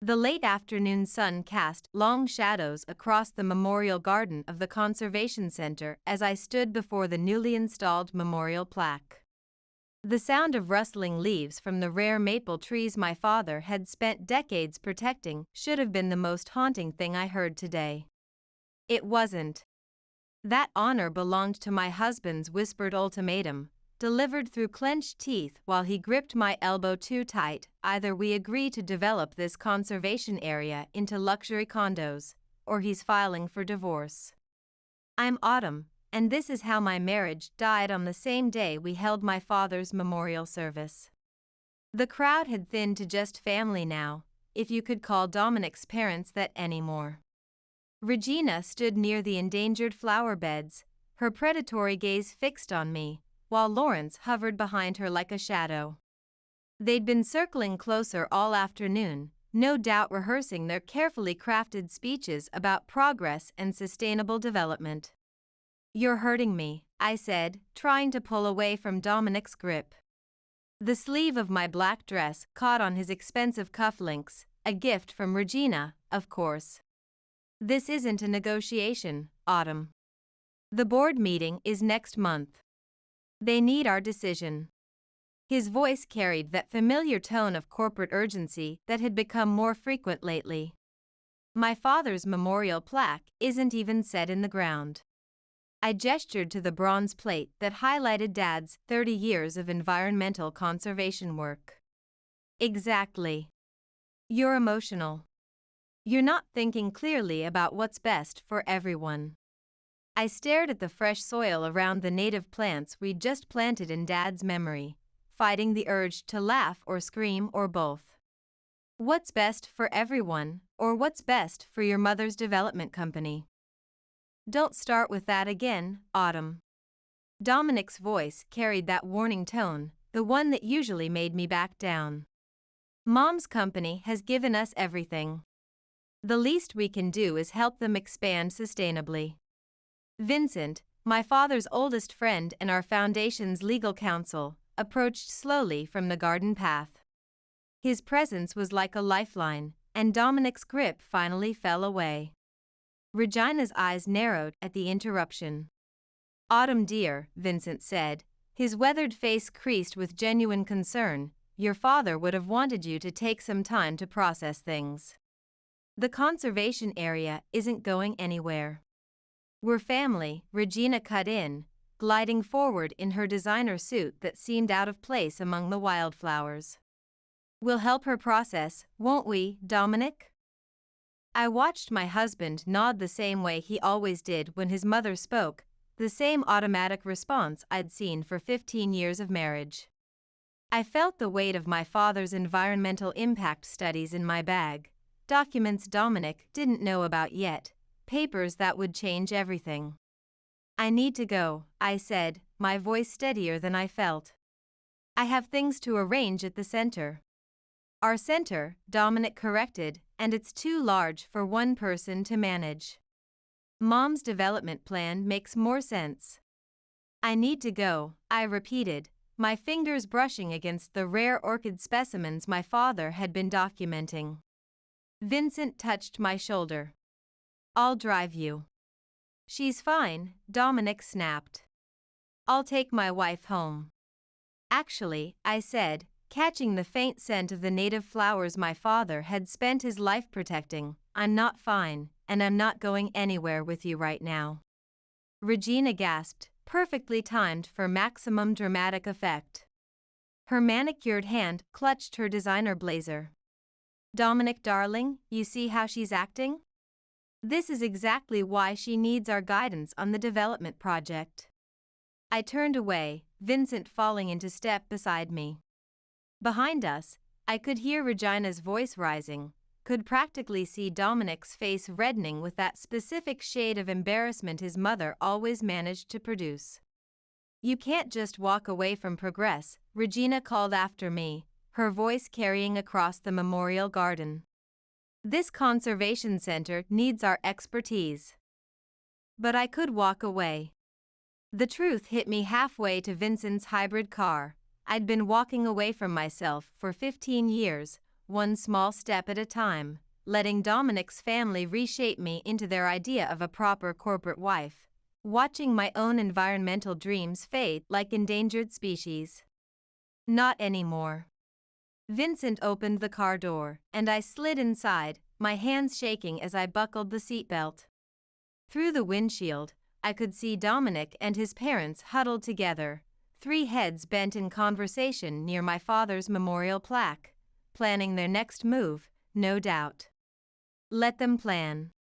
The late afternoon sun cast long shadows across the memorial garden of the Conservation Center as I stood before the newly installed memorial plaque. The sound of rustling leaves from the rare maple trees my father had spent decades protecting should have been the most haunting thing I heard today. It wasn't. That honor belonged to my husband's whispered ultimatum, delivered through clenched teeth while he gripped my elbow too tight. Either we agree to develop this conservation area into luxury condos, or he's filing for divorce. I'm Autumn, and this is how my marriage died on the same day we held my father's memorial service. The crowd had thinned to just family now, if you could call Dominic's parents that anymore. Regina stood near the endangered flower beds, her predatory gaze fixed on me, while Lawrence hovered behind her like a shadow. They'd been circling closer all afternoon, no doubt rehearsing their carefully crafted speeches about progress and sustainable development. "You're hurting me," I said, trying to pull away from Dominic's grip. The sleeve of my black dress caught on his expensive cufflinks, a gift from Regina, of course. "This isn't a negotiation, Autumn. The board meeting is next month. They need our decision." His voice carried that familiar tone of corporate urgency that had become more frequent lately. "My father's memorial plaque isn't even set in the ground." I gestured to the bronze plate that highlighted Dad's 30 years of environmental conservation work. "Exactly. You're emotional. You're not thinking clearly about what's best for everyone." I stared at the fresh soil around the native plants we'd just planted in Dad's memory, fighting the urge to laugh or scream or both. "What's best for everyone, or what's best for your mother's development company?" "Don't start with that again, Autumn." Dominic's voice carried that warning tone, the one that usually made me back down. "Mom's company has given us everything. The least we can do is help them expand sustainably." Vincent, my father's oldest friend and our foundation's legal counsel, approached slowly from the garden path. His presence was like a lifeline, and Dominic's grip finally fell away. Regina's eyes narrowed at the interruption. "Autumn dear," Vincent said, his weathered face creased with genuine concern, "your father would have wanted you to take some time to process things. The conservation area isn't going anywhere." "We're family," Regina cut in, gliding forward in her designer suit that seemed out of place among the wildflowers. "We'll help her process, won't we, Dominic?" I watched my husband nod the same way he always did when his mother spoke, the same automatic response I'd seen for 15 years of marriage. I felt the weight of my father's environmental impact studies in my bag, documents Dominic didn't know about yet, papers that would change everything. "I need to go," I said, my voice steadier than I felt. "I have things to arrange at the center." "Our center," Dominic corrected, "and it's too large for one person to manage. Mom's development plan makes more sense." "I need to go," I repeated, my fingers brushing against the rare orchid specimens my father had been documenting. Vincent touched my shoulder. "I'll drive you." "She's fine," Dominic snapped. "I'll take my wife home." "Actually," I said, catching the faint scent of the native flowers my father had spent his life protecting, "I'm not fine, and I'm not going anywhere with you right now." Regina gasped, perfectly timed for maximum dramatic effect. Her manicured hand clutched her designer blazer. "Dominic darling, you see how she's acting? This is exactly why she needs our guidance on the development project." I turned away, Vincent falling into step beside me. Behind us, I could hear Regina's voice rising, could practically see Dominic's face reddening with that specific shade of embarrassment his mother always managed to produce. "You can't just walk away from progress," Regina called after me, her voice carrying across the memorial garden. "This conservation center needs our expertise." But I could walk away. The truth hit me halfway to Vincent's hybrid car. I'd been walking away from myself for 15 years, one small step at a time, letting Dominic's family reshape me into their idea of a proper corporate wife, watching my own environmental dreams fade like endangered species. Not anymore. Vincent opened the car door, and I slid inside, my hands shaking as I buckled the seatbelt. Through the windshield, I could see Dominic and his parents huddled together, three heads bent in conversation near my father's memorial plaque, planning their next move, no doubt. Let them plan.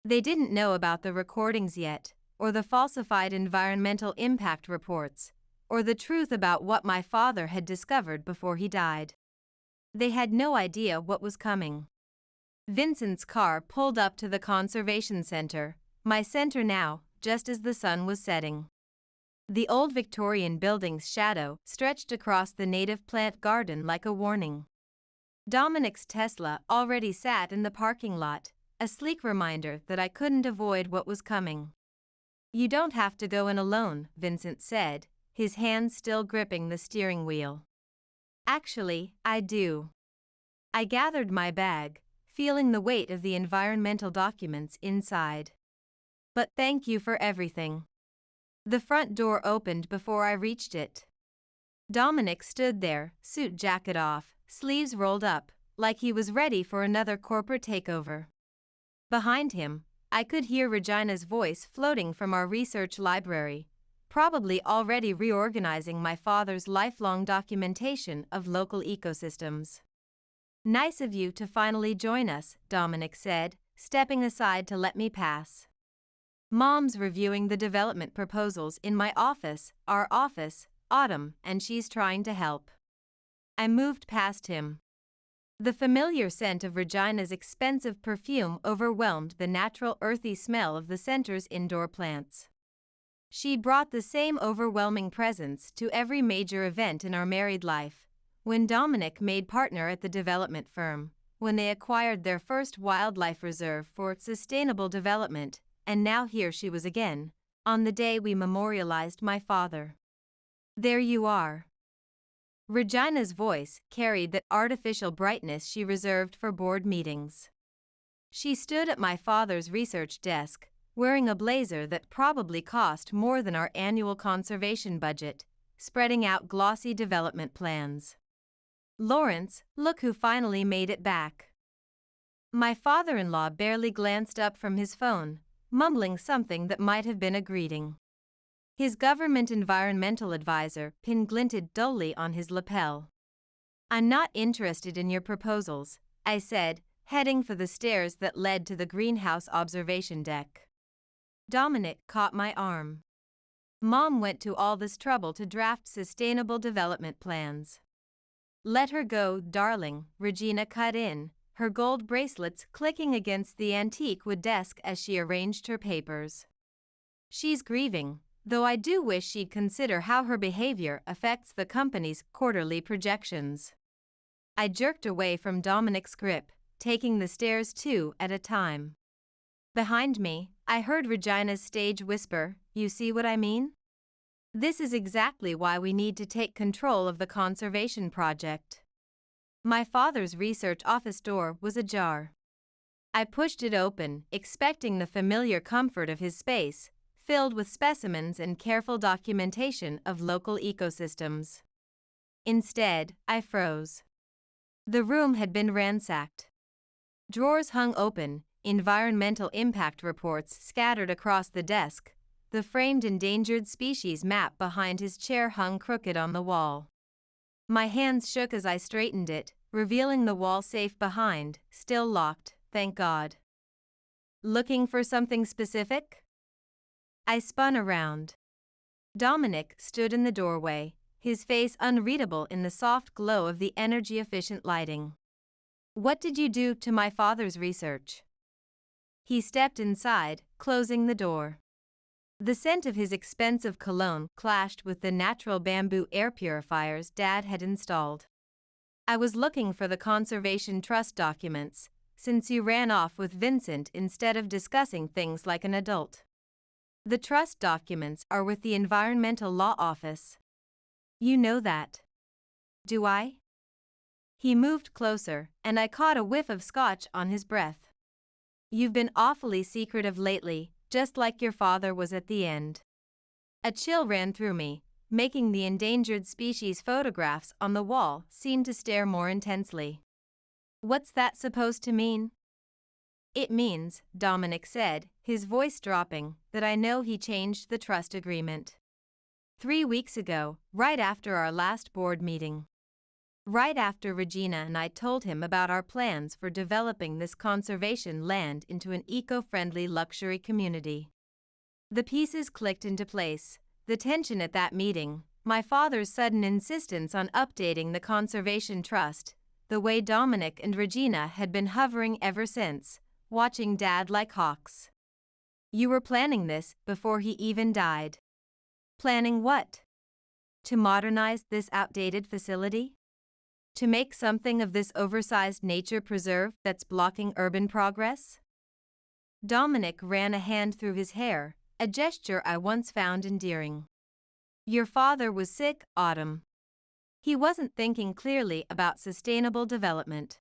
They didn't know about the recordings yet, or the falsified environmental impact reports, or the truth about what my father had discovered before he died. They had no idea what was coming. Vincent's car pulled up to the conservation center, my center now, just as the sun was setting. The old Victorian building's shadow stretched across the native plant garden like a warning. Dominic's Tesla already sat in the parking lot, a sleek reminder that I couldn't avoid what was coming. "You don't have to go in alone," Vincent said, his hands still gripping the steering wheel. "Actually, I do." I gathered my bag, feeling the weight of the environmental documents inside. "But thank you for everything." The front door opened before I reached it. Dominic stood there, suit jacket off, sleeves rolled up, like he was ready for another corporate takeover. Behind him, I could hear Regina's voice floating from our research library, probably already reorganizing my father's lifelong documentation of local ecosystems. "Nice of you to finally join us," Dominic said, stepping aside to let me pass. "Mom's reviewing the development proposals in my office, our office, Autumn, and she's trying to help." I moved past him. The familiar scent of Regina's expensive perfume overwhelmed the natural earthy smell of the center's indoor plants. She brought the same overwhelming presence to every major event in our married life. When Dominic made partner at the development firm, when they acquired their first wildlife reserve for sustainable development, and now here she was again, on the day we memorialized my father. "There you are." Regina's voice carried that artificial brightness she reserved for board meetings. She stood at my father's research desk, wearing a blazer that probably cost more than our annual conservation budget, spreading out glossy development plans. "Lawrence, look who finally made it back." My father-in-law barely glanced up from his phone, mumbling something that might have been a greeting. His government environmental advisor pin glinted dully on his lapel. "I'm not interested in your proposals," I said, heading for the stairs that led to the greenhouse observation deck. Dominic caught my arm. "Mom went to all this trouble to draft sustainable development plans." "Let her go, darling," Regina cut in, her gold bracelets clicking against the antique wood desk as she arranged her papers. "She's grieving, though I do wish she'd consider how her behavior affects the company's quarterly projections." I jerked away from Dominic's grip, taking the stairs two at a time. Behind me, I heard Regina's stage whisper, "You see what I mean? This is exactly why we need to take control of the conservation project." My father's research office door was ajar. I pushed it open, expecting the familiar comfort of his space, filled with specimens and careful documentation of local ecosystems. Instead, I froze. The room had been ransacked. Drawers hung open, environmental impact reports scattered across the desk, the framed endangered species map behind his chair hung crooked on the wall. My hands shook as I straightened it, revealing the wall safe behind, still locked, thank God. "Looking for something specific?" I spun around. Dominic stood in the doorway, his face unreadable in the soft glow of the energy-efficient lighting. "What did you do to my father's research?" He stepped inside, closing the door. The scent of his expensive cologne clashed with the natural bamboo air purifiers Dad had installed. "I was looking for the Conservation Trust documents, since you ran off with Vincent instead of discussing things like an adult. The trust documents are with the Environmental Law Office." "You know that." "Do I?" He moved closer, and I caught a whiff of scotch on his breath. You've been awfully secretive lately, just like your father was at the end. A chill ran through me, making the endangered species photographs on the wall seem to stare more intensely. What's that supposed to mean? It means, Dominic said, his voice dropping, that I know he changed the trust agreement. 3 weeks ago, right after our last board meeting. Right after Regina and I told him about our plans for developing this conservation land into an eco-friendly luxury community. The pieces clicked into place. The tension at that meeting, my father's sudden insistence on updating the Conservation Trust, the way Dominic and Regina had been hovering ever since, watching Dad like hawks. You were planning this before he even died. Planning what? To modernize this outdated facility? To make something of this oversized nature preserve that's blocking urban progress? Dominic ran a hand through his hair, a gesture I once found endearing. Your father was sick, Autumn. He wasn't thinking clearly about sustainable development.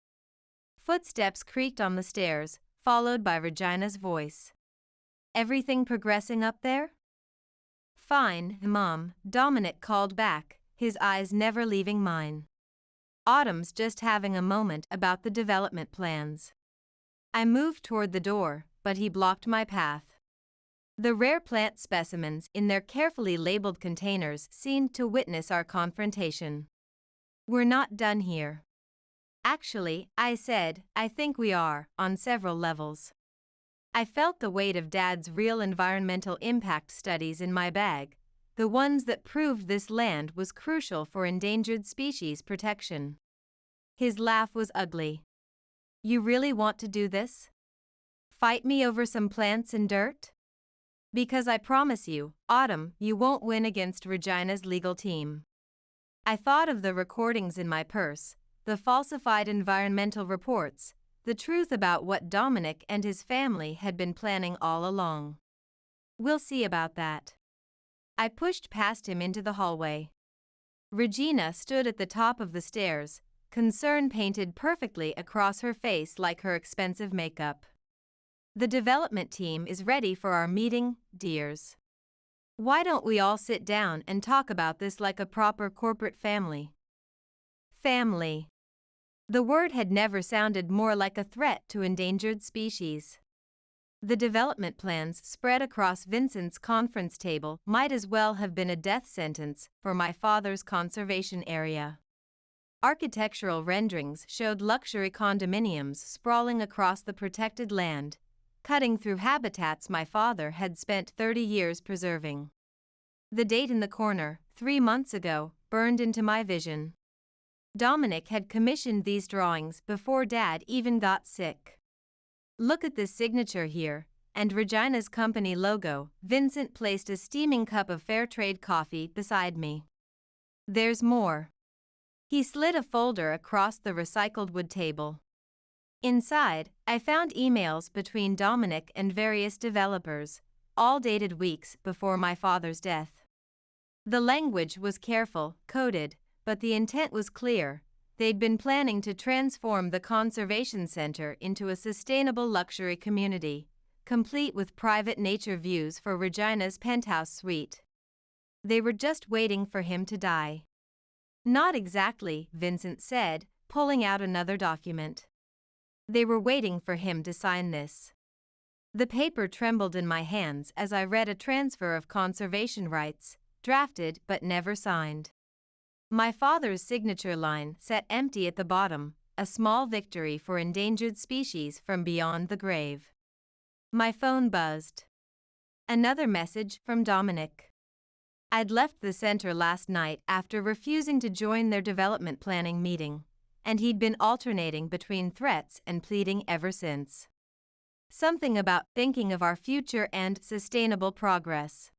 Footsteps creaked on the stairs, followed by Regina's voice. Everything progressing up there? Fine, Mom, Dominic called back, his eyes never leaving mine. Autumn's just having a moment about the development plans. I moved toward the door, but he blocked my path. The rare plant specimens in their carefully labeled containers seemed to witness our confrontation. We're not done here. Actually, I said, I think we are, on several levels. I felt the weight of Dad's real environmental impact studies in my bag, the ones that proved this land was crucial for endangered species protection. His laugh was ugly. You really want to do this? Fight me over some plants and dirt? Because I promise you, Autumn, you won't win against Regina's legal team. I thought of the recordings in my purse, the falsified environmental reports, the truth about what Dominic and his family had been planning all along. We'll see about that. I pushed past him into the hallway. Regina stood at the top of the stairs, concern painted perfectly across her face like her expensive makeup. The development team is ready for our meeting, dears. Why don't we all sit down and talk about this like a proper corporate family? Family. The word had never sounded more like a threat to endangered species. The development plans spread across Vincent's conference table might as well have been a death sentence for my father's conservation area. Architectural renderings showed luxury condominiums sprawling across the protected land, cutting through habitats my father had spent 30 years preserving. The date in the corner, 3 months ago, burned into my vision. Dominic had commissioned these drawings before Dad even got sick. Look at this signature here, and Regina's company logo. Vincent placed a steaming cup of fair trade coffee beside me. There's more. He slid a folder across the recycled wood table. Inside, I found emails between Dominic and various developers, all dated weeks before my father's death. The language was careful, coded, but the intent was clear. They'd been planning to transform the conservation center into a sustainable luxury community, complete with private nature views for Regina's penthouse suite. They were just waiting for him to die. Not exactly, Vincent said, pulling out another document. They were waiting for him to sign this. The paper trembled in my hands as I read a transfer of conservation rights, drafted but never signed. My father's signature line sat empty at the bottom, a small victory for endangered species from beyond the grave. My phone buzzed. Another message from Dominic. I'd left the center last night after refusing to join their development planning meeting, and he'd been alternating between threats and pleading ever since. Something about thinking of our future and sustainable progress.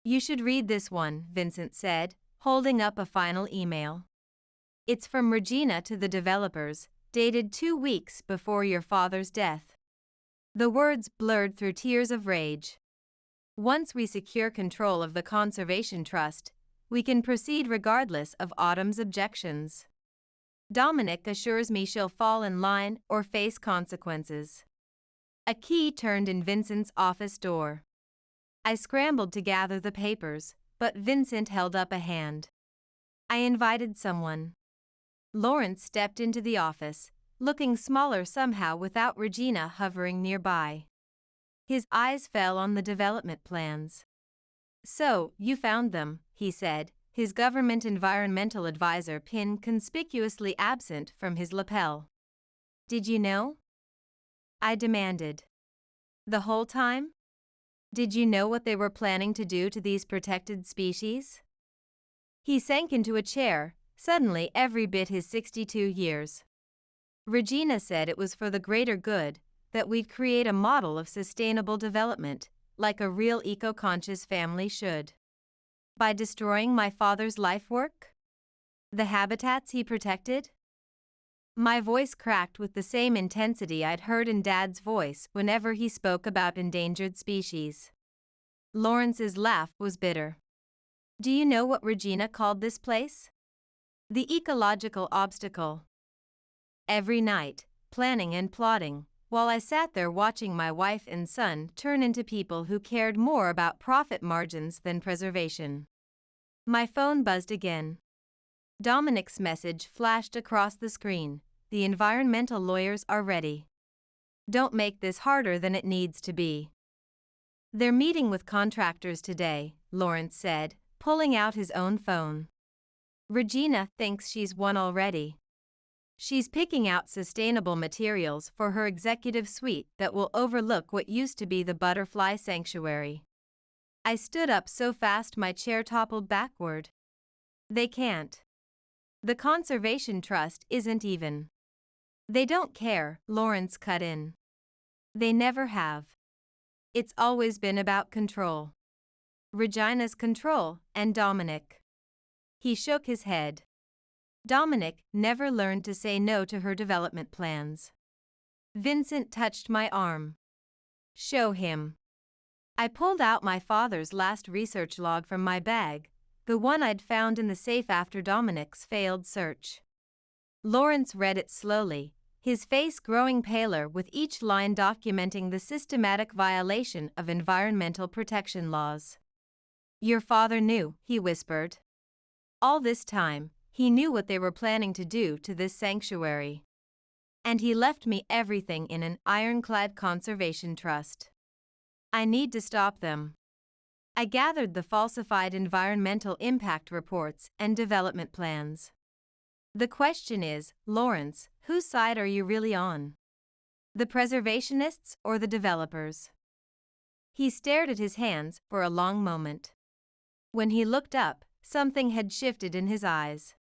You should read this one, Vincent said, holding up a final email. It's from Regina to the developers, dated 2 weeks before your father's death. The words blurred through tears of rage. Once we secure control of the Conservation Trust, we can proceed regardless of Autumn's objections. Dominic assures me she'll fall in line or face consequences. A key turned in Vincent's office door. I scrambled to gather the papers, but Vincent held up a hand. I invited someone. Lawrence stepped into the office, looking smaller somehow without Regina hovering nearby. His eyes fell on the development plans. "So, you found them," he said, his government environmental advisor pin conspicuously absent from his lapel. "Did you know?" I demanded. "The whole time? Did you know what they were planning to do to these protected species?" He sank into a chair, suddenly every bit his 62 years. "Regina said it was for the greater good, that we'd create a model of sustainable development, like a real eco-conscious family should. By destroying my father's life work? The habitats he protected?" My voice cracked with the same intensity I'd heard in Dad's voice whenever he spoke about endangered species. Lawrence's laugh was bitter. "Do you know what Regina called this place? The ecological obstacle." Every night, planning and plotting, while I sat there watching my wife and son turn into people who cared more about profit margins than preservation. My phone buzzed again. Dominic's message flashed across the screen. "The environmental lawyers are ready. Don't make this harder than it needs to be." "They're meeting with contractors today," Lawrence said, pulling out his own phone. "Regina thinks she's won already. She's picking out sustainable materials for her executive suite that will overlook what used to be the butterfly sanctuary." I stood up so fast my chair toppled backward. "They can't. The Conservation Trust isn't even." "They don't care," Lawrence cut in. "They never have. It's always been about control. Regina's control, and Dominic." He shook his head. "Dominic never learned to say no to her development plans." Vincent touched my arm. "Show him." I pulled out my father's last research log from my bag, the one I'd found in the safe after Dominic's failed search. Lawrence read it slowly, his face growing paler with each line documenting the systematic violation of environmental protection laws. "Your father knew," he whispered. "All this time, he knew what they were planning to do to this sanctuary. And he left me everything in an ironclad conservation trust. I need to stop them." I gathered the falsified environmental impact reports and development plans. "The question is, Lawrence, whose side are you really on? The preservationists or the developers?" He stared at his hands for a long moment. When he looked up, something had shifted in his eyes.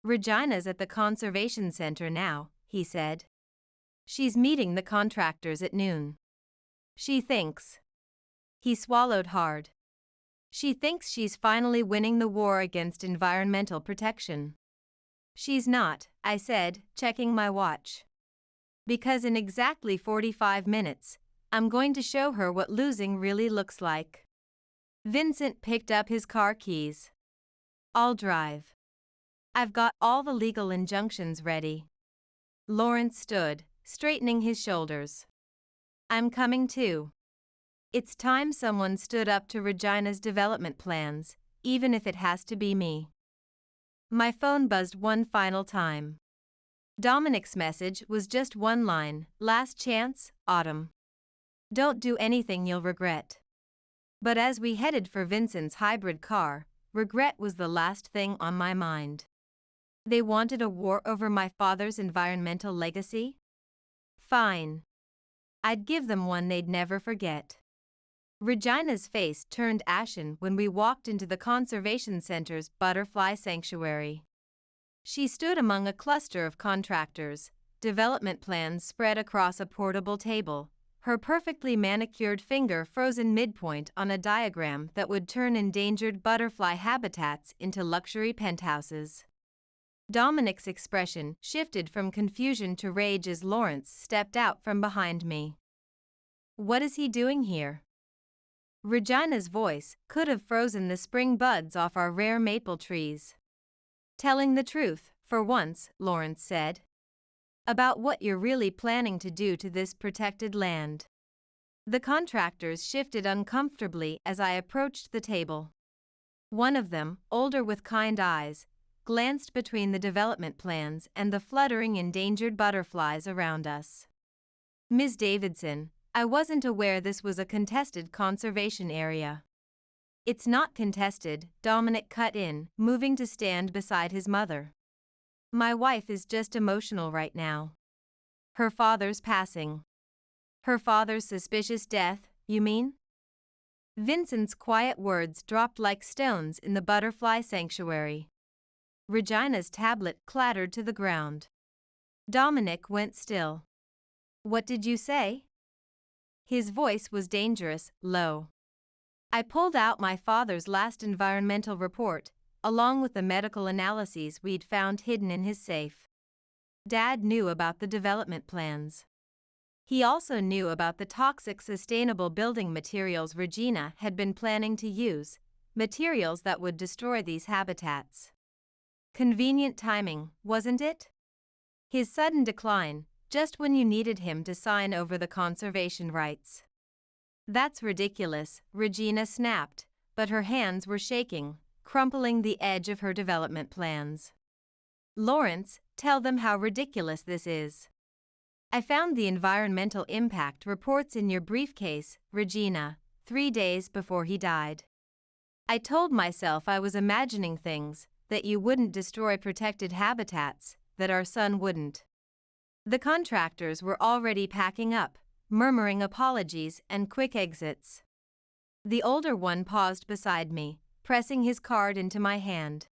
"Regina's at the Conservation Center now," he said. "She's meeting the contractors at noon. She thinks." He swallowed hard. "She thinks she's finally winning the war against environmental protection." "She's not," I said, checking my watch. "Because in exactly 45 minutes, I'm going to show her what losing really looks like." Vincent picked up his car keys. "I'll drive. I've got all the legal injunctions ready." Lawrence stood, straightening his shoulders. "I'm coming too. It's time someone stood up to Regina's development plans, even if it has to be me." My phone buzzed one final time. Dominic's message was just one line: "Last chance, Autumn. Don't do anything you'll regret." But as we headed for Vincent's hybrid car, regret was the last thing on my mind. They wanted a war over my father's environmental legacy? Fine. I'd give them one they'd never forget. Regina's face turned ashen when we walked into the Conservation Center's butterfly sanctuary. She stood among a cluster of contractors, development plans spread across a portable table, her perfectly manicured finger frozen midpoint on a diagram that would turn endangered butterfly habitats into luxury penthouses. Dominic's expression shifted from confusion to rage as Lawrence stepped out from behind me. "What is he doing here?" Regina's voice could have frozen the spring buds off our rare maple trees. "Telling the truth," for once," Lawrence said. "About what you're really planning to do to this protected land." The contractors shifted uncomfortably as I approached the table. One of them, older with kind eyes, glanced between the development plans and the fluttering endangered butterflies around us. "Ms. Davidson, I wasn't aware this was a contested conservation area." "It's not contested," Dominic cut in, moving to stand beside his mother. "My wife is just emotional right now. Her father's passing." "Her father's suspicious death, you mean?" Vincent's quiet words dropped like stones in the butterfly sanctuary. Regina's tablet clattered to the ground. Dominic went still. "What did you say?" His voice was dangerous, low. "I pulled out my father's last environmental report, along with the medical analyses we'd found hidden in his safe. Dad knew about the development plans. He also knew about the toxic sustainable building materials Regina had been planning to use, materials that would destroy these habitats. Convenient timing, wasn't it? His sudden decline, just when you needed him to sign over the conservation rights." "That's ridiculous," Regina snapped, but her hands were shaking, crumpling the edge of her development plans. "Lawrence, tell them how ridiculous this is." "I found the environmental impact reports in your briefcase, Regina, 3 days before he died. I told myself I was imagining things, that you wouldn't destroy protected habitats, that our son wouldn't." The contractors were already packing up, murmuring apologies and quick exits. The older one paused beside me, pressing his card into my hand.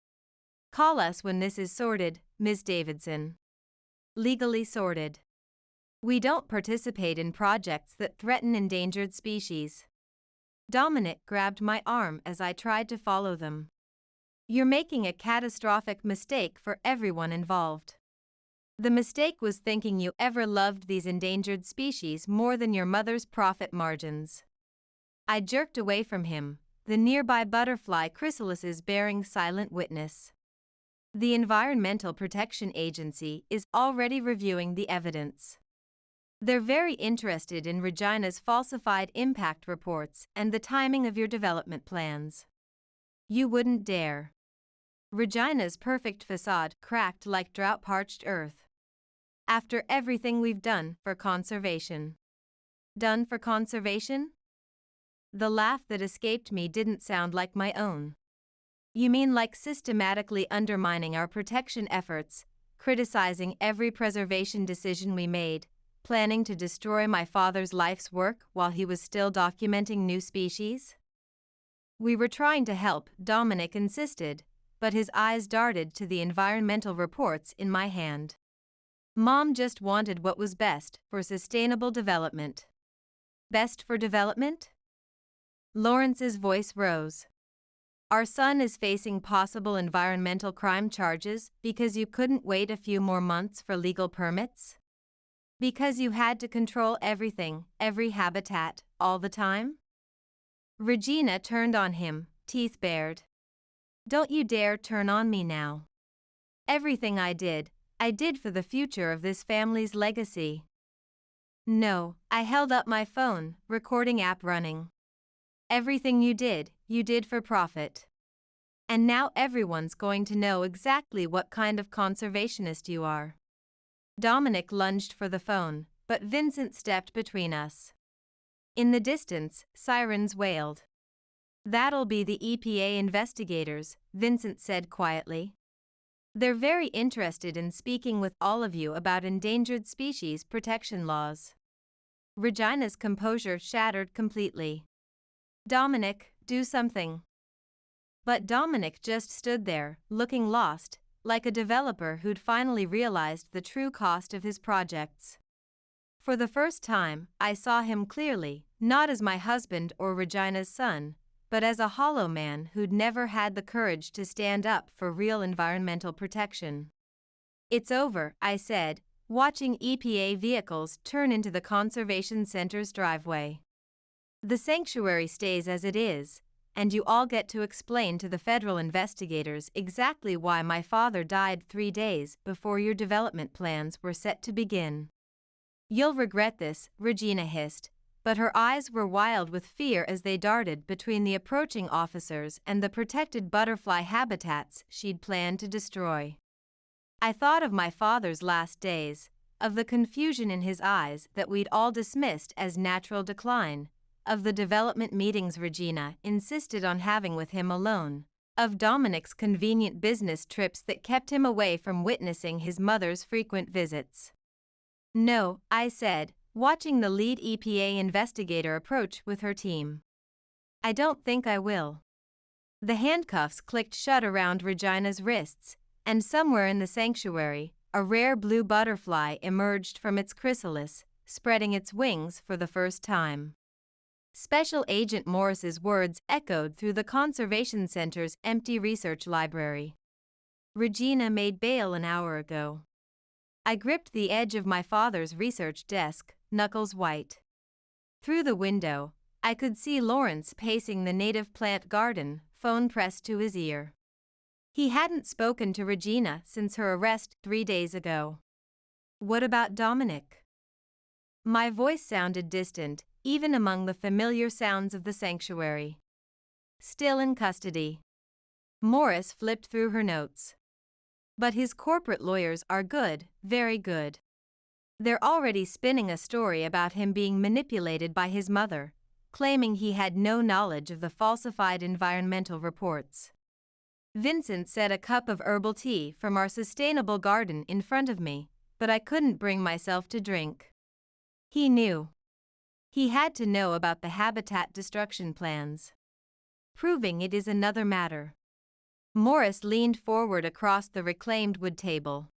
"Call us when this is sorted, Ms. Davidson." "Legally sorted. We don't participate in projects that threaten endangered species." Dominic grabbed my arm as I tried to follow them. "You're making a catastrophic mistake for everyone involved. The mistake was thinking you ever loved these endangered species more than your mother's profit margins." I jerked away from him, the nearby butterfly chrysalises bearing silent witness. "The Environmental Protection Agency is already reviewing the evidence. They're very interested in Regina's falsified impact reports and the timing of your development plans." "You wouldn't dare." Regina's perfect facade cracked like drought-parched earth. "After everything we've done for conservation." "Done for conservation?" The laugh that escaped me didn't sound like my own. "You mean like systematically undermining our protection efforts, criticizing every preservation decision we made, planning to destroy my father's life's work while he was still documenting new species?" "We were trying to help," Dominic insisted, but his eyes darted to the environmental reports in my hand. "Mom just wanted what was best for sustainable development." "Best for development?" Lawrence's voice rose. "Our son is facing possible environmental crime charges because you couldn't wait a few more months for legal permits? Because you had to control everything, every habitat, all the time?" Regina turned on him, teeth bared. "Don't you dare turn on me now. Everything I did for the future of this family's legacy." "No," I held up my phone, recording app running. "Everything you did for profit. And now everyone's going to know exactly what kind of conservationist you are." Dominic lunged for the phone, but Vincent stepped between us. In the distance, sirens wailed. "That'll be the EPA investigators," Vincent said quietly. "They're very interested in speaking with all of you about endangered species protection laws." Regina's composure shattered completely. "Dominic, do something." But Dominic just stood there, looking lost, like a developer who'd finally realized the true cost of his projects. For the first time, I saw him clearly, not as my husband or Regina's son, but as a hollow man who'd never had the courage to stand up for real environmental protection. "It's over," I said, watching EPA vehicles turn into the Conservation Center's driveway. "The sanctuary stays as it is, and you all get to explain to the federal investigators exactly why my father died 3 days before your development plans were set to begin. You'll regret this, Regina hissed, but her eyes were wild with fear as they darted between the approaching officers and the protected butterfly habitats she'd planned to destroy. I thought of my father's last days, of the confusion in his eyes that we'd all dismissed as natural decline, of the development meetings Regina insisted on having with him alone, of Dominic's convenient business trips that kept him away from witnessing his mother's frequent visits. No, I said, watching the lead EPA investigator approach with her team. I don't think I will. The handcuffs clicked shut around Regina's wrists, and somewhere in the sanctuary, a rare blue butterfly emerged from its chrysalis, spreading its wings for the first time. Special Agent Morris's words echoed through the Conservation Center's empty research library. Regina made bail an hour ago. I gripped the edge of my father's research desk, knuckles white. Through the window, I could see Lawrence pacing the native plant garden, phone pressed to his ear. He hadn't spoken to Regina since her arrest 3 days ago. What about Dominic? My voice sounded distant, even among the familiar sounds of the sanctuary. Still in custody. Morris flipped through her notes. But his corporate lawyers are good, very good. They're already spinning a story about him being manipulated by his mother, claiming he had no knowledge of the falsified environmental reports. Vincent set a cup of herbal tea from our sustainable garden in front of me, but I couldn't bring myself to drink. He knew. He had to know about the habitat destruction plans. Proving it is another matter. Morris leaned forward across the reclaimed wood table.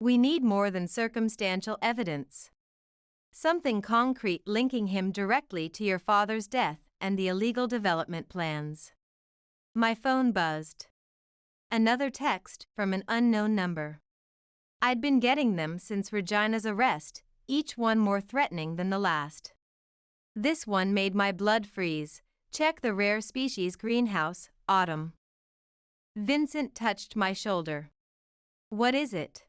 We need more than circumstantial evidence. Something concrete linking him directly to your father's death and the illegal development plans. My phone buzzed. Another text from an unknown number. I'd been getting them since Regina's arrest, each one more threatening than the last. This one made my blood freeze. Check the rare species greenhouse, autumn. Vincent touched my shoulder. What is it?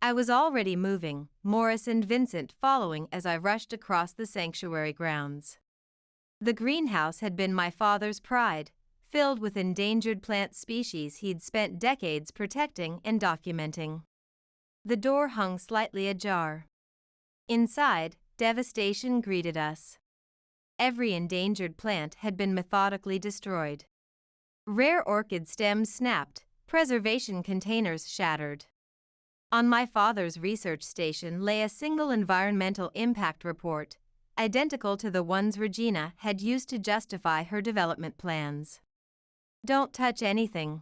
I was already moving, Morris and Vincent following as I rushed across the sanctuary grounds. The greenhouse had been my father's pride, filled with endangered plant species he'd spent decades protecting and documenting. The door hung slightly ajar. Inside, devastation greeted us. Every endangered plant had been methodically destroyed. Rare orchid stems snapped, preservation containers shattered. On my father's research station lay a single environmental impact report, identical to the ones Regina had used to justify her development plans. Don't touch anything.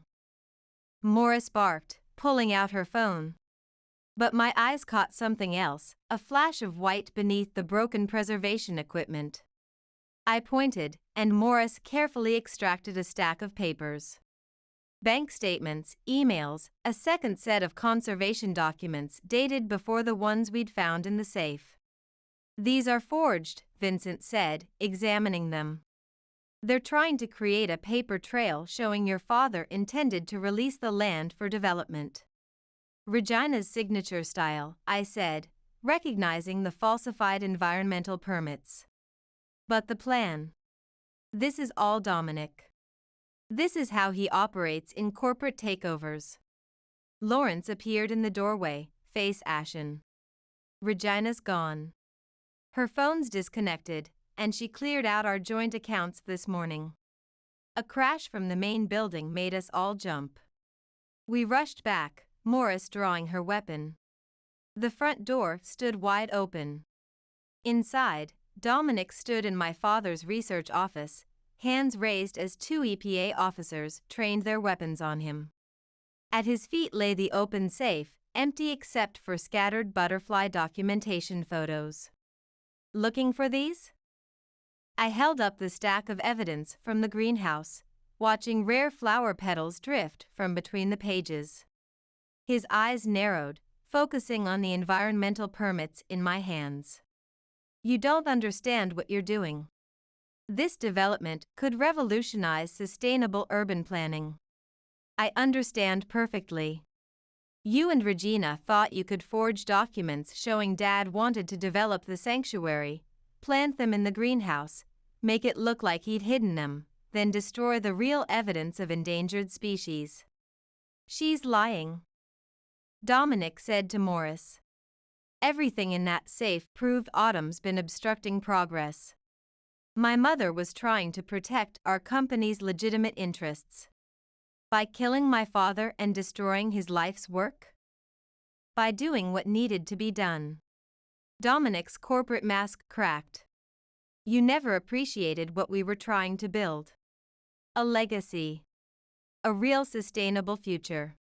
Morris barked, pulling out her phone. But my eyes caught something else, a flash of white beneath the broken preservation equipment. I pointed, and Morris carefully extracted a stack of papers. Bank statements, emails, a second set of conservation documents dated before the ones we'd found in the safe. These are forged, Vincent said, examining them. They're trying to create a paper trail showing your father intended to release the land for development. Regina's signature style, I said, recognizing the falsified environmental permits. But the plan. This is all Dominic. This is how he operates in corporate takeovers. Lawrence appeared in the doorway, face ashen. Regina's gone. Her phone's disconnected, and she cleared out our joint accounts this morning. A crash from the main building made us all jump. We rushed back, Morris drawing her weapon. The front door stood wide open. Inside, Dominic stood in my father's research office, hands raised as 2 EPA officers trained their weapons on him. At his feet lay the open safe, empty except for scattered butterfly documentation photos. Looking for these? I held up the stack of evidence from the greenhouse, watching rare flower petals drift from between the pages. His eyes narrowed, focusing on the environmental permits in my hands. You don't understand what you're doing. This development could revolutionize sustainable urban planning. I understand perfectly. You and Regina thought you could forge documents showing Dad wanted to develop the sanctuary, plant them in the greenhouse, make it look like he'd hidden them, then destroy the real evidence of endangered species. She's lying, Dominic said to Morris. Everything in that safe proved Autumn's been obstructing progress. My mother was trying to protect our company's legitimate interests. By killing my father and destroying his life's work? By doing what needed to be done. Dominic's corporate mask cracked. You never appreciated what we were trying to build. A legacy. A real sustainable future.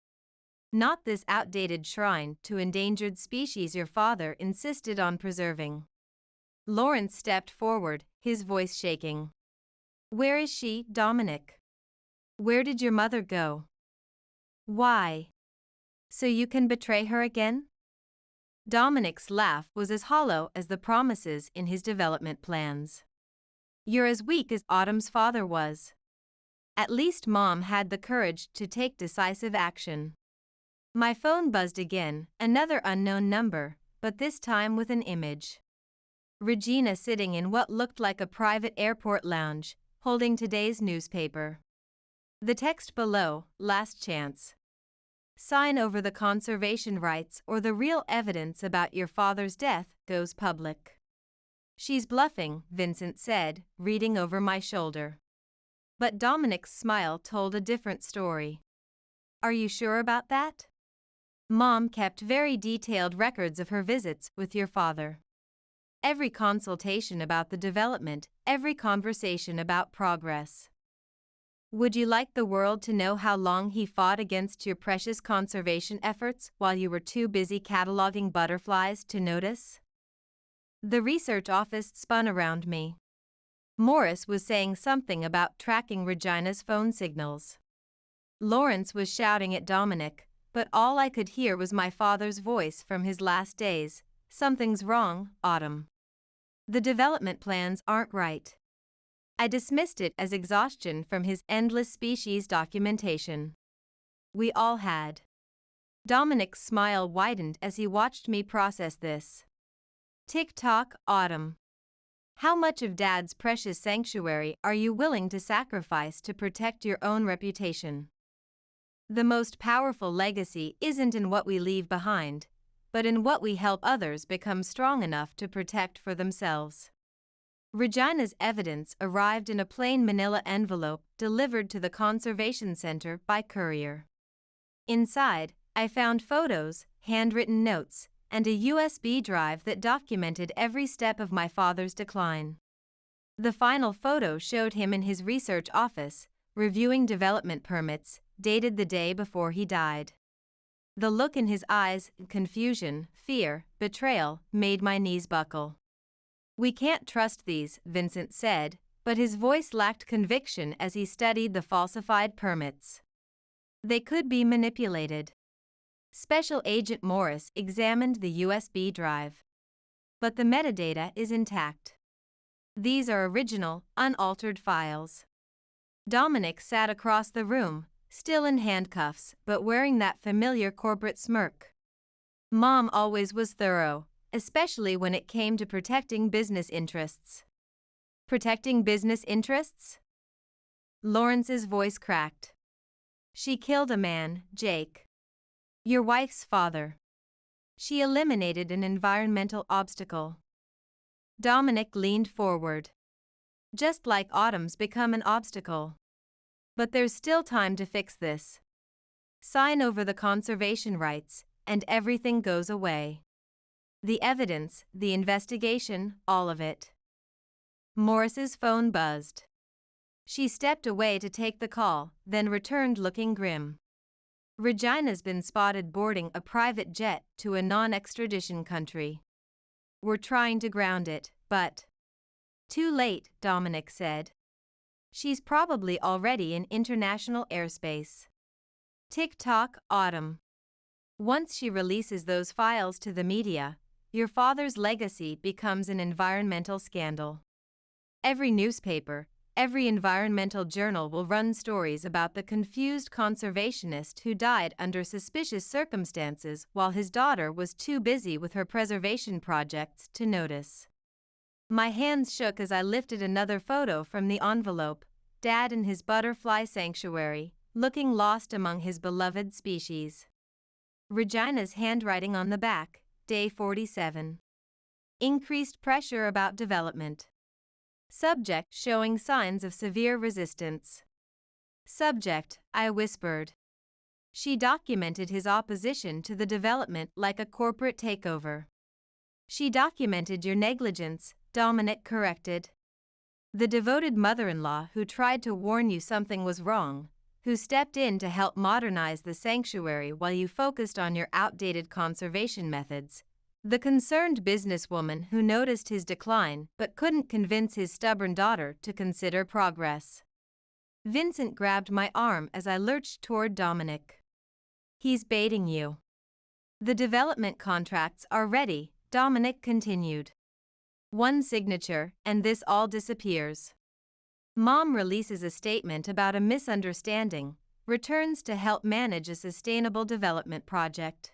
Not this outdated shrine to endangered species your father insisted on preserving. Lawrence stepped forward, his voice shaking. Where is she, Dominic? Where did your mother go? Why? So you can betray her again? Dominic's laugh was as hollow as the promises in his development plans. You're as weak as Autumn's father was. At least Mom had the courage to take decisive action. My phone buzzed again, another unknown number, but this time with an image. Regina sitting in what looked like a private airport lounge, holding today's newspaper. The text below, last chance. Sign over the conservation rights or the real evidence about your father's death goes public. She's bluffing, Vincent said, reading over my shoulder. But Dominic's smile told a different story. Are you sure about that? Mom kept very detailed records of her visits with your father. Every consultation about the development, every conversation about progress. Would you like the world to know how long he fought against your precious conservation efforts while you were too busy cataloging butterflies to notice? The research office spun around me. Morris was saying something about tracking Regina's phone signals. Lawrence was shouting at Dominic, but all I could hear was my father's voice from his last days. Something's wrong, Autumn. The development plans aren't right. I dismissed it as exhaustion from his endless species documentation. We all had. Dominic's smile widened as he watched me process this. Tick-tock, Autumn. How much of Dad's precious sanctuary are you willing to sacrifice to protect your own reputation? The most powerful legacy isn't in what we leave behind, but in what we help others become strong enough to protect for themselves. Regina's evidence arrived in a plain manila envelope delivered to the Conservation Center by courier. Inside, I found photos, handwritten notes, and a USB drive that documented every step of my father's decline. The final photo showed him in his research office, reviewing development permits, dated the day before he died. The look in his eyes, confusion, fear, betrayal, made my knees buckle. We can't trust these, Vincent said, but his voice lacked conviction as he studied the falsified permits. They could be manipulated. Special Agent Morris examined the USB drive. But the metadata is intact. These are original, unaltered files. Dominic sat across the room, still in handcuffs but wearing that familiar corporate smirk. Mom always was thorough, especially when it came to protecting business interests. Protecting business interests? Lawrence's voice cracked. She killed a man, Jake. Your wife's father. She eliminated an environmental obstacle. Dominic leaned forward. Just like Autumn's become an obstacle. But there's still time to fix this. Sign over the conservation rights, and everything goes away. The evidence, the investigation, all of it. Morris's phone buzzed. She stepped away to take the call, then returned looking grim. Regina's been spotted boarding a private jet to a non-extradition country. We're trying to ground it, but... Too late, Dominic said. She's probably already in international airspace. Tick-tock, Autumn. Once she releases those files to the media, your father's legacy becomes an environmental scandal. Every newspaper, every environmental journal will run stories about the confused conservationist who died under suspicious circumstances while his daughter was too busy with her preservation projects to notice. My hands shook as I lifted another photo from the envelope, Dad in his butterfly sanctuary, looking lost among his beloved species. Regina's handwriting on the back, day 47. Increased pressure about development. Subject showing signs of severe resistance. Subject, I whispered. She documented his opposition to the development like a corporate takeover. She documented your negligence, Dominic corrected. The devoted mother-in-law who tried to warn you something was wrong, who stepped in to help modernize the sanctuary while you focused on your outdated conservation methods. The concerned businesswoman who noticed his decline but couldn't convince his stubborn daughter to consider progress. Vincent grabbed my arm as I lurched toward Dominic. He's baiting you. The development contracts are ready, Dominic continued. One signature, and this all disappears. Mom releases a statement about a misunderstanding, returns to help manage a sustainable development project.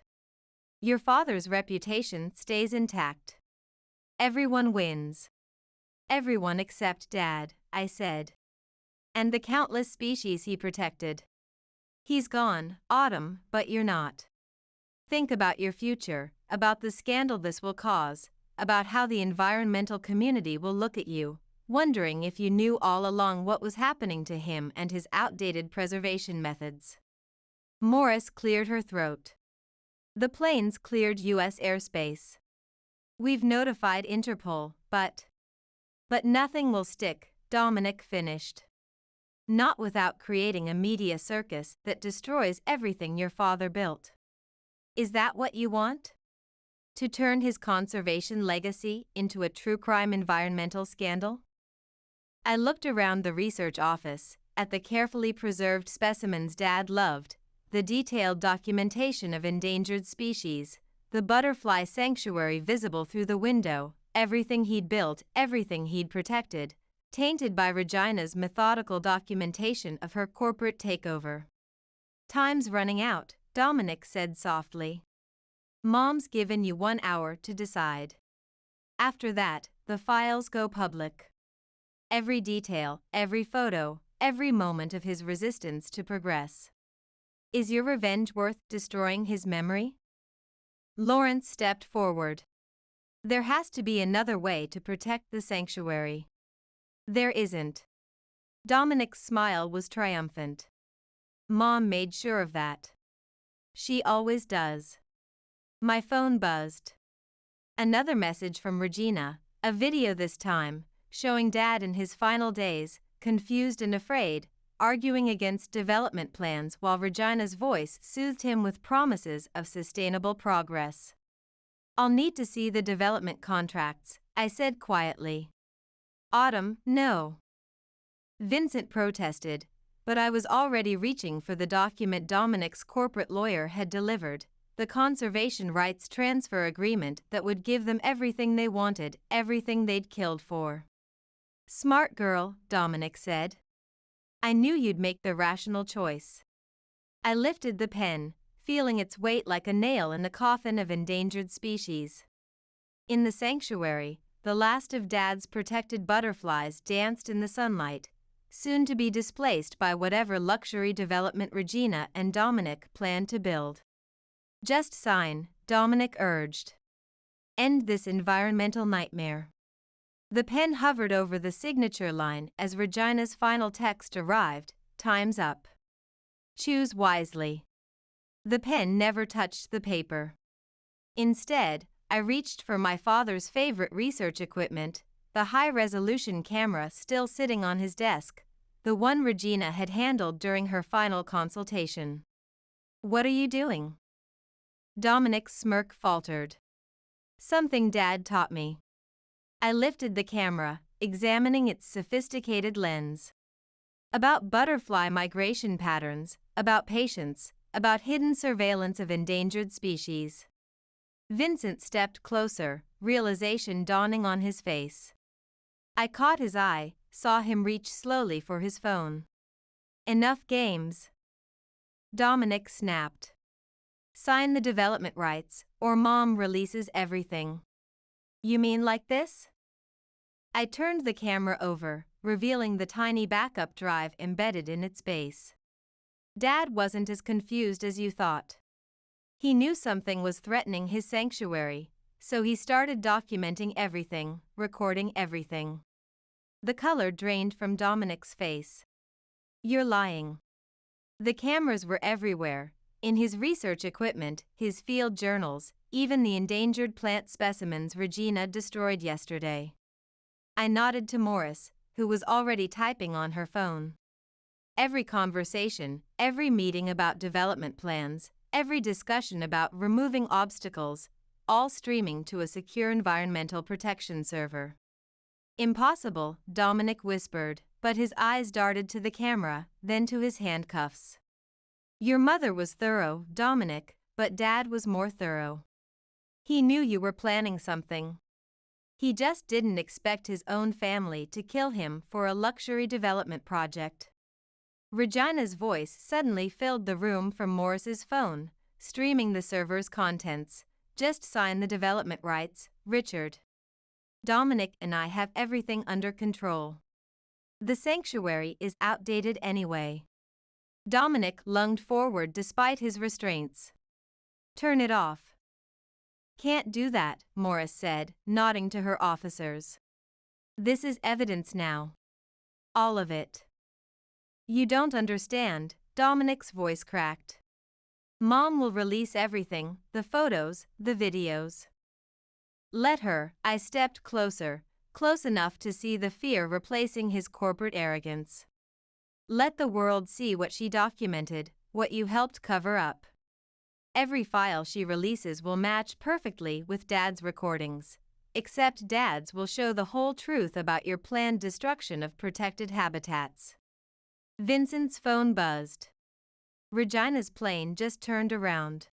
Your father's reputation stays intact. Everyone wins. Everyone except Dad, I said. And the countless species he protected. He's gone, Autumn, but you're not. Think about your future, about the scandal this will cause, about how the environmental community will look at you, wondering if you knew all along what was happening to him and his outdated preservation methods. Morris cleared her throat. The planes cleared U.S. airspace. We've notified Interpol, but nothing will stick, Dominic finished. Not without creating a media circus that destroys everything your father built. Is that what you want? To turn his conservation legacy into a true crime environmental scandal? I looked around the research office, at the carefully preserved specimens Dad loved, the detailed documentation of endangered species, the butterfly sanctuary visible through the window, everything he'd built, everything he'd protected, tainted by Regina's methodical documentation of her corporate takeover. Time's running out, Dominic said softly. Mom's given you 1 hour to decide. After that, the files go public. Every detail, every photo, every moment of his resistance to progress. Is your revenge worth destroying his memory? Lawrence stepped forward. There has to be another way to protect the sanctuary. There isn't. Dominic's smile was triumphant. Mom made sure of that. She always does. My phone buzzed. Another message from Regina, a video this time, showing Dad in his final days, confused and afraid, arguing against development plans while Regina's voice soothed him with promises of sustainable progress. I'll need to see the development contracts, I said quietly. Autumn, no. Vincent protested, but I was already reaching for the document Dominic's corporate lawyer had delivered, the conservation rights transfer agreement that would give them everything they wanted, everything they'd killed for. Smart girl, Dominic said. I knew you'd make the rational choice. I lifted the pen, feeling its weight like a nail in the coffin of endangered species. In the sanctuary, the last of Dad's protected butterflies danced in the sunlight, soon to be displaced by whatever luxury development Regina and Dominic planned to build. Just sign, Dominic urged. End this environmental nightmare. The pen hovered over the signature line as Regina's final text arrived, time's up. Choose wisely. The pen never touched the paper. Instead, I reached for my father's favorite research equipment, the high-resolution camera still sitting on his desk, the one Regina had handled during her final consultation. What are you doing? Dominic's smirk faltered. Something Dad taught me. I lifted the camera, examining its sophisticated lens. About butterfly migration patterns, about patience, about hidden surveillance of endangered species. Vincent stepped closer, realization dawning on his face. I caught his eye, saw him reach slowly for his phone. Enough games. Dominic snapped. Sign the development rights, or Mom releases everything. You mean like this? I turned the camera over, revealing the tiny backup drive embedded in its base. Dad wasn't as confused as you thought. He knew something was threatening his sanctuary, so he started documenting everything, recording everything. The color drained from Dominic's face. You're lying. The cameras were everywhere, in his research equipment, his field journals, even the endangered plant specimens Regina destroyed yesterday. I nodded to Morris, who was already typing on her phone. Every conversation, every meeting about development plans, every discussion about removing obstacles, all streaming to a secure environmental protection server. Impossible, Dominic whispered, but his eyes darted to the camera, then to his handcuffs. Your mother was thorough, Dominic, but Dad was more thorough. He knew you were planning something. He just didn't expect his own family to kill him for a luxury development project. Regina's voice suddenly filled the room from Morris's phone, streaming the server's contents. Just sign the development rights, Richard. Dominic and I have everything under control. The sanctuary is outdated anyway. Dominic lunged forward despite his restraints. Turn it off. Can't do that, Morris said, nodding to her officers. This is evidence now. All of it. You don't understand, Dominic's voice cracked. Mom will release everything, the photos, the videos. Let her. I stepped closer, close enough to see the fear replacing his corporate arrogance. Let the world see what she documented, what you helped cover up. Every file she releases will match perfectly with Dad's recordings, except Dad's will show the whole truth about your planned destruction of protected habitats. Vincent's phone buzzed. Regina's plane just turned around.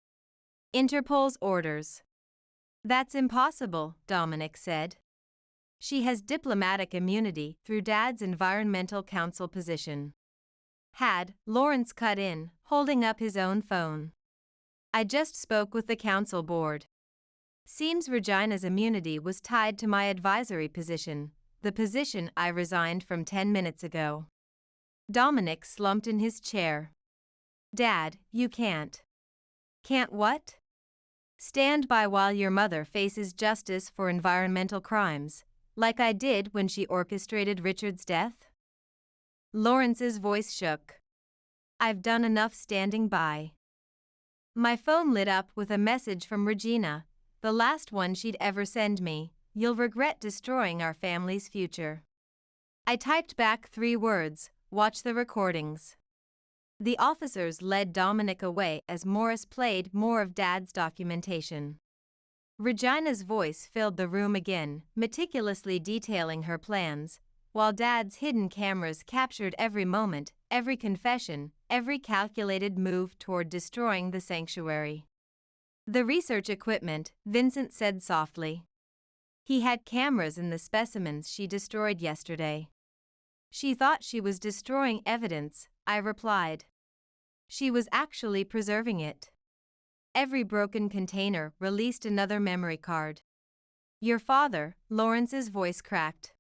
Interpol's orders. That's impossible, Dominic said. She has diplomatic immunity through Dad's Environmental Council position. Had, Lawrence cut in, holding up his own phone. I just spoke with the council board. Seems Regina's immunity was tied to my advisory position, the position I resigned from 10 minutes ago. Dominic slumped in his chair. Dad, you can't. Can't what? Stand by while your mother faces justice for environmental crimes, like I did when she orchestrated Richard's death? Lawrence's voice shook. I've done enough standing by. My phone lit up with a message from Regina, the last one she'd ever send me. You'll regret destroying our family's future. I typed back 3 words, watch the recordings. The officers led Dominic away as Morris played more of Dad's documentation. Regina's voice filled the room again, meticulously detailing her plans, while Dad's hidden cameras captured every moment, every confession, every calculated move toward destroying the sanctuary. The research equipment, Vincent said softly. He had cameras in the specimens she destroyed yesterday. She thought she was destroying evidence, I replied. She was actually preserving it. Every broken container released another memory card. Your father, Lawrence's voice cracked.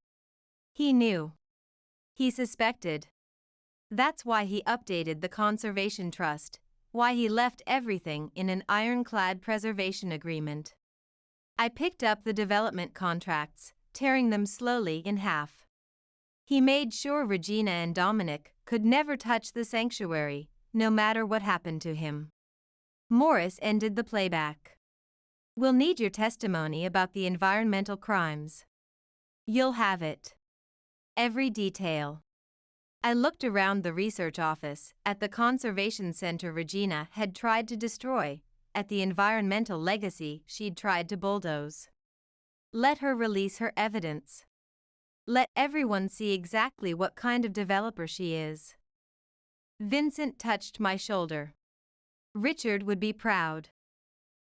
He knew. He suspected. That's why he updated the Conservation Trust, why he left everything in an ironclad preservation agreement. I picked up the development contracts, tearing them slowly in half. He made sure Regina and Dominic could never touch the sanctuary, no matter what happened to him. Morris ended the playback. We'll need your testimony about the environmental crimes. You'll have it. Every detail. I looked around the research office, at the conservation center Regina had tried to destroy, at the environmental legacy she'd tried to bulldoze. Let her release her evidence. Let everyone see exactly what kind of developer she is. Vincent touched my shoulder. Richard would be proud.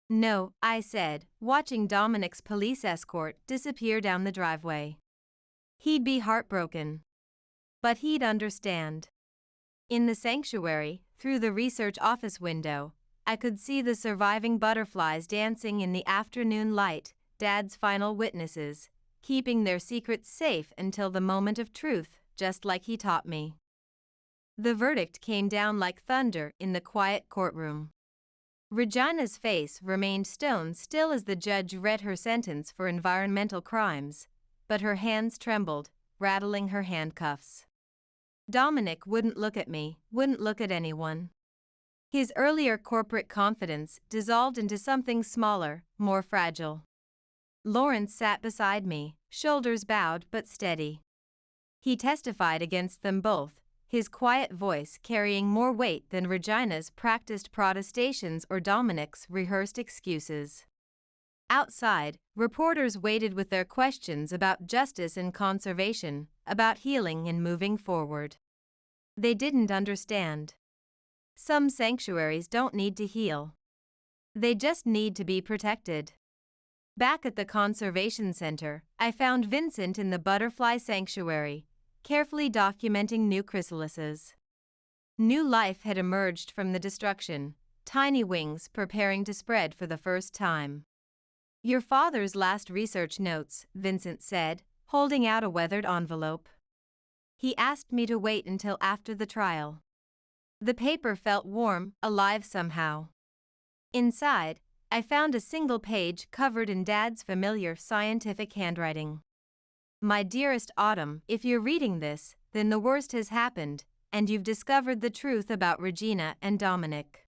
No, I said, watching Dominic's police escort disappear down the driveway. He'd be heartbroken. But he'd understand. In the sanctuary, through the research office window, I could see the surviving butterflies dancing in the afternoon light, Dad's final witnesses, keeping their secrets safe until the moment of truth, just like he taught me. The verdict came down like thunder in the quiet courtroom. Regina's face remained stone still as the judge read her sentence for environmental crimes, but her hands trembled, rattling her handcuffs. Dominic wouldn't look at me, wouldn't look at anyone. His earlier corporate confidence dissolved into something smaller, more fragile. Lawrence sat beside me, shoulders bowed but steady. He testified against them both, his quiet voice carrying more weight than Regina's practiced protestations or Dominic's rehearsed excuses. Outside, reporters waited with their questions about justice and conservation, about healing and moving forward. They didn't understand. Some sanctuaries don't need to heal. They just need to be protected. Back at the conservation center, I found Vincent in the butterfly sanctuary, carefully documenting new chrysalises. New life had emerged from the destruction, tiny wings preparing to spread for the first time. "Your father's last research notes," Vincent said, holding out a weathered envelope. "He asked me to wait until after the trial." The paper felt warm, alive somehow. Inside, I found a single page covered in Dad's familiar scientific handwriting. "My dearest Autumn, if you're reading this, then the worst has happened, and you've discovered the truth about Regina and Dominic.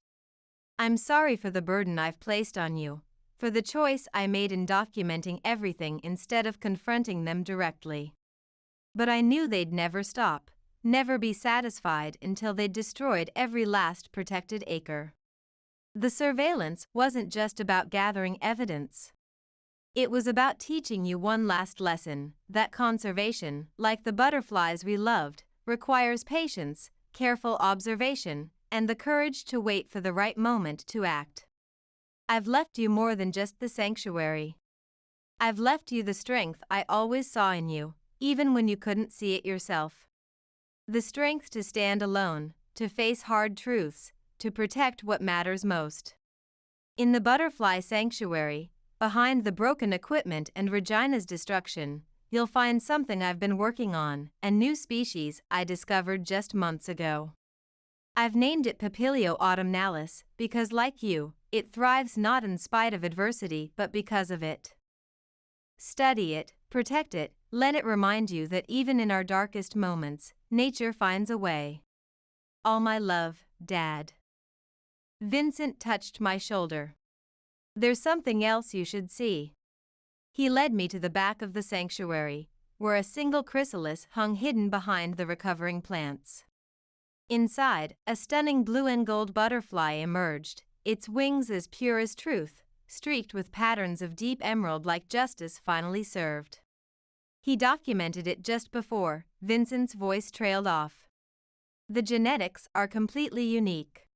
I'm sorry for the burden I've placed on you, for the choice I made in documenting everything instead of confronting them directly. But I knew they'd never stop, never be satisfied until they'd destroyed every last protected acre. The surveillance wasn't just about gathering evidence. It was about teaching you one last lesson, that conservation, like the butterflies we loved, requires patience, careful observation, and the courage to wait for the right moment to act. I've left you more than just the sanctuary. I've left you the strength I always saw in you, even when you couldn't see it yourself. The strength to stand alone, to face hard truths, to protect what matters most." In the butterfly sanctuary, behind the broken equipment and Regina's destruction, you'll find something I've been working on, a new species I discovered just months ago. I've named it Papilio autumnalis because, like you, it thrives not in spite of adversity but because of it. Study it, protect it, let it remind you that even in our darkest moments, nature finds a way. All my love, Dad. Vincent touched my shoulder. "There's something else you should see." He led me to the back of the sanctuary, where a single chrysalis hung hidden behind the recovering plants. Inside, a stunning blue and gold butterfly emerged, its wings as pure as truth, streaked with patterns of deep emerald like justice finally served. He documented it just before Vincent's voice trailed off. "The genetics are completely unique.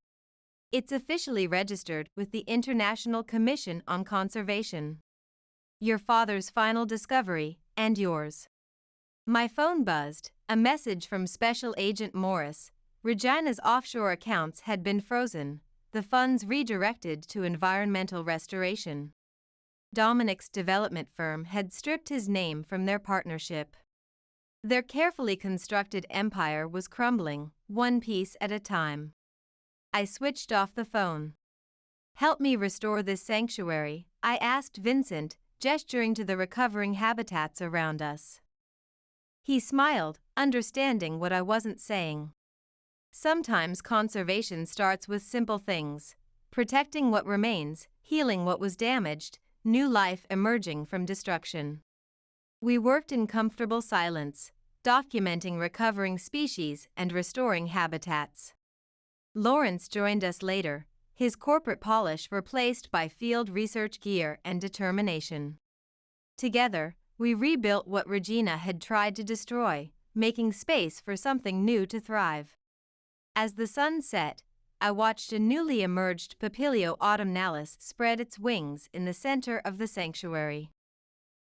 It's officially registered with the International Commission on Conservation. Your father's final discovery, and yours." My phone buzzed, a message from Special Agent Morris. Regina's offshore accounts had been frozen, the funds redirected to environmental restoration. Dominic's development firm had stripped his name from their partnership. Their carefully constructed empire was crumbling, one piece at a time. I switched off the phone. "Help me restore this sanctuary," I asked Vincent, gesturing to the recovering habitats around us. He smiled, understanding what I wasn't saying. Sometimes conservation starts with simple things: protecting what remains, healing what was damaged, new life emerging from destruction. We worked in comfortable silence, documenting recovering species and restoring habitats. Lawrence joined us later, his corporate polish replaced by field research gear and determination. Together, we rebuilt what Regina had tried to destroy, making space for something new to thrive. As the sun set, I watched a newly emerged Papilio autumnalis spread its wings in the center of the sanctuary.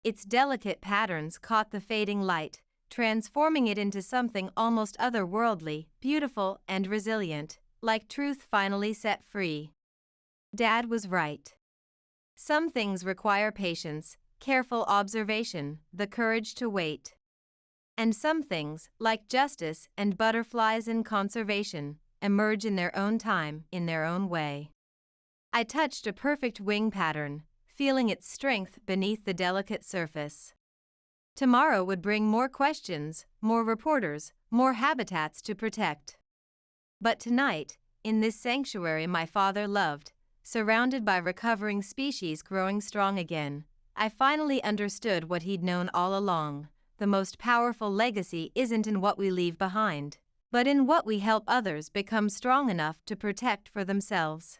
Its delicate patterns caught the fading light, transforming it into something almost otherworldly, beautiful, and resilient, like truth finally set free. Dad was right. Some things require patience, careful observation, the courage to wait. And some things, like justice and butterflies in conservation, emerge in their own time, in their own way. I touched a perfect wing pattern, feeling its strength beneath the delicate surface. Tomorrow would bring more questions, more reporters, more habitats to protect. But tonight, in this sanctuary my father loved, surrounded by recovering species growing strong again, I finally understood what he'd known all along. The most powerful legacy isn't in what we leave behind, but in what we help others become strong enough to protect for themselves.